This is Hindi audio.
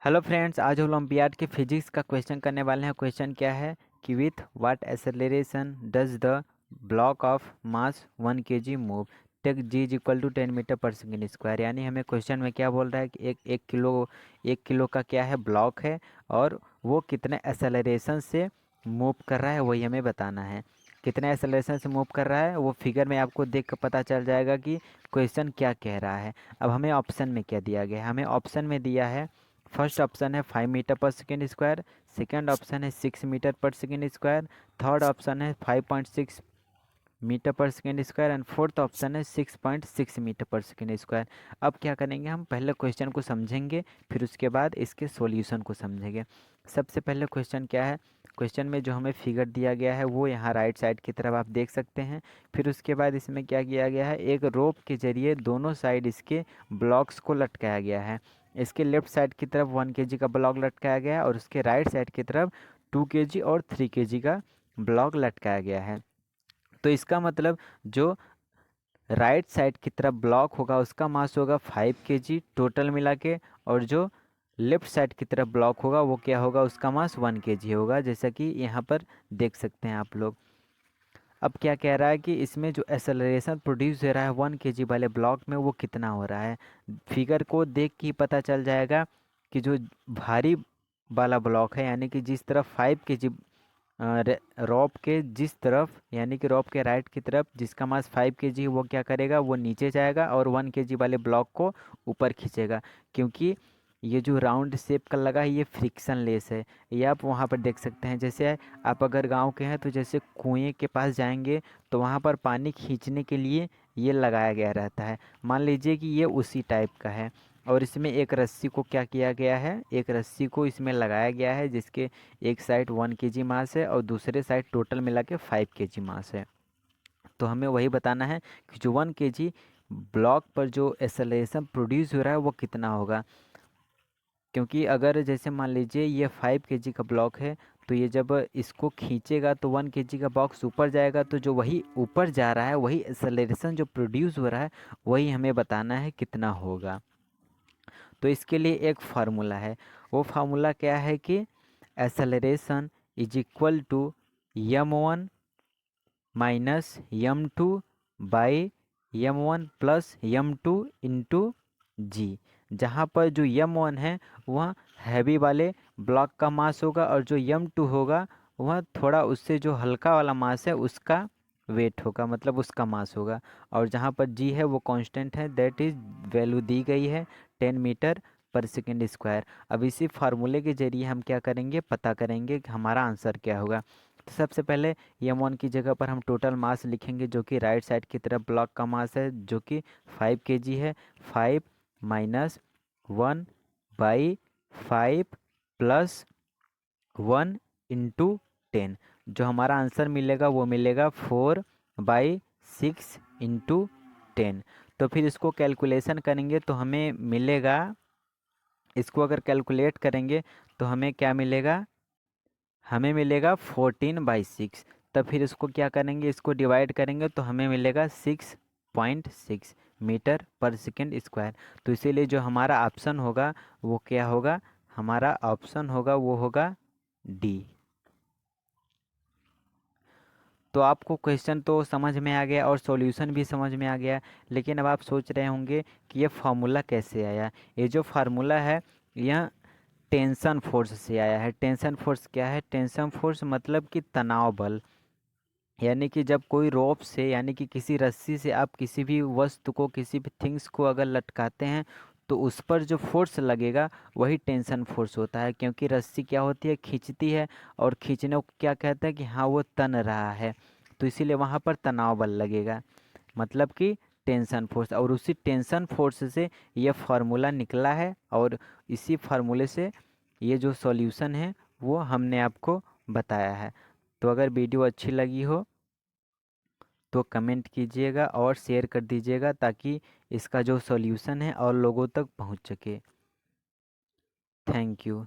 हेलो फ्रेंड्स, आज ओलंपियाड के फिजिक्स का क्वेश्चन करने वाले हैं। क्वेश्चन क्या है कि with what acceleration does the block of mass 1 kg move, take g is equal to 10 metre per second square. यानी हमें क्वेश्चन में क्या बोल रहा है कि एक किलो का क्या है ब्लॉक है और वो कितने एक्सेलरेशन से मूव कर रहा है, वही हमें बताना है। कितने एक्सेलरेशन से मूव कर रहा है वो फिगर में आपको देख कर पता चल जाएगा कि क्वेश्चन क्या कह रहा है। अब हमें ऑप्शन में क्या दिया गया है, हमें ऑप्शन में दिया है, फर्स्ट ऑप्शन है 5 मीटर/सेकेंड स्क्वायर, सेकेंड ऑप्शन है 6 मीटर/सेकेंड स्क्वायर, थर्ड ऑप्शन है 5.6 मीटर/सेकेंड स्क्वायर एंड फोर्थ ऑप्शन है 6.6 मीटर/सेकेंड स्क्वायर। अब क्या करेंगे, हम पहले क्वेश्चन को समझेंगे, फिर उसके बाद इसके सॉल्यूशन को समझेंगे। सबसे पहले क्वेश्चन क्या है, क्वेश्चन में जो हमें फिगर दिया गया है वो यहाँ राइट साइड की तरफ आप देख सकते हैं। फिर उसके बाद इसमें क्या किया गया है, एक रोप के जरिए दोनों साइड इसके ब्लॉक्स को लटकाया गया है। इसके लेफ्ट साइड की तरफ 1 kg का ब्लॉक लटकाया गया है और उसके राइट साइड की तरफ 2 kg और 3 kg का ब्लॉक लटकाया गया है। तो इसका मतलब जो राइट साइड की तरफ ब्लॉक होगा उसका मास होगा 5 kg टोटल मिला के, और जो लेफ्ट साइड की तरफ ब्लॉक होगा वो क्या होगा, उसका मास 1 kg होगा, जैसा कि यहाँ पर देख सकते हैं आप लोग। अब क्या कह रहा है कि इसमें जो एक्सेलरेशन प्रोड्यूस हो रहा है 1 kg वाले ब्लॉक में वो कितना हो रहा है। फिगर को देख के ही पता चल जाएगा कि जो भारी वाला ब्लॉक है, यानी कि जिस तरफ 5 kg रॉप के जिस तरफ, यानी कि रॉप के राइट की तरफ जिसका मास 5 kg, वो क्या करेगा, वो नीचे जाएगा और 1 kg वाले ब्लॉक को ऊपर खींचेगा। क्योंकि ये जो राउंड शेप का लगा है ये फ्रिक्शन लेस है। ये आप वहाँ पर देख सकते हैं। जैसे आप अगर गांव के हैं तो जैसे कुएं के पास जाएंगे तो वहाँ पर पानी खींचने के लिए ये लगाया गया रहता है। मान लीजिए कि ये उसी टाइप का है और इसमें एक रस्सी को क्या किया गया है, एक रस्सी को इसमें लगाया गया है जिसके एक साइड 1 kg मास है और दूसरे साइड टोटल मिला के 5 kg मास है। तो हमें वही बताना है कि जो 1 kg ब्लॉक पर जो एक्सेलरेशन प्रोड्यूस हो रहा है वो कितना होगा। क्योंकि अगर जैसे मान लीजिए ये 5 kg का ब्लॉक है, तो ये जब इसको खींचेगा तो 1 kg का बॉक्स ऊपर जाएगा, तो जो वही ऊपर जा रहा है वही एक्सेलरेशन जो प्रोड्यूस हो रहा है वही हमें बताना है कितना होगा। तो इसके लिए एक फार्मूला है, वो फार्मूला क्या है कि acceleration is equal to m1 minus m2 by m1 plus m2 into g. जहाँ पर जो m1 है वह हैवी वाले ब्लॉक का मास होगा और जो m2 होगा वह थोड़ा उससे जो हल्का वाला मास है उसका वेट होगा, मतलब उसका मास होगा। और जहाँ पर g है वो कांस्टेंट है, दैट इज वैल्यू दी गई है 10 मीटर/सेकेंड स्क्वायर। अब इसी फार्मूले के जरिए हम क्या करेंगे, पता करेंगे कि हमारा आंसर क्या होगा। तो सबसे पहले m1 की जगह पर हम टोटल मास लिखेंगे जो कि राइट साइड की तरफ ब्लॉक का मास है जो कि 5 kg है। 5 माइनस 1/5 प्लस 1 इंटू 10, जो हमारा आंसर मिलेगा वो मिलेगा 4/6 इंटू 10। तो फिर इसको कैलकुलेशन करेंगे तो हमें मिलेगा, इसको अगर कैलकुलेट करेंगे तो हमें क्या मिलेगा, हमें मिलेगा 14/6। तब फिर इसको क्या करेंगे, इसको डिवाइड करेंगे तो हमें मिलेगा 6.6 मीटर/सेकेंड स्क्वायर। तो इसीलिए जो हमारा ऑप्शन होगा वो क्या होगा, हमारा ऑप्शन होगा वो होगा डी। तो आपको क्वेश्चन तो समझ में आ गया और सॉल्यूशन भी समझ में आ गया, लेकिन अब आप सोच रहे होंगे कि ये फार्मूला कैसे आया। ये जो फार्मूला है यह टेंशन फोर्स से आया है। टेंशन फोर्स क्या है, टेंशन फोर्स मतलब कि तनाव बल। यानी कि जब कोई रोप से, यानी कि किसी रस्सी से आप किसी भी वस्तु को, किसी भी थिंग्स को अगर लटकाते हैं तो उस पर जो फोर्स लगेगा वही टेंशन फोर्स होता है। क्योंकि रस्सी क्या होती है, खींचती है, और खींचने को क्या कहते हैं कि हाँ वो तन रहा है, तो इसीलिए वहाँ पर तनाव बल लगेगा, मतलब कि टेंशन फोर्स। और उसी टेंशन फोर्स से ये फार्मूला निकला है और इसी फार्मूले से ये जो सॉल्यूशन है वो हमने आपको बताया है। तो अगर वीडियो अच्छी लगी हो तो कमेंट कीजिएगा और शेयर कर दीजिएगा ताकि इसका जो सॉल्यूशन है और लोगों तक पहुंच सके। Thank you.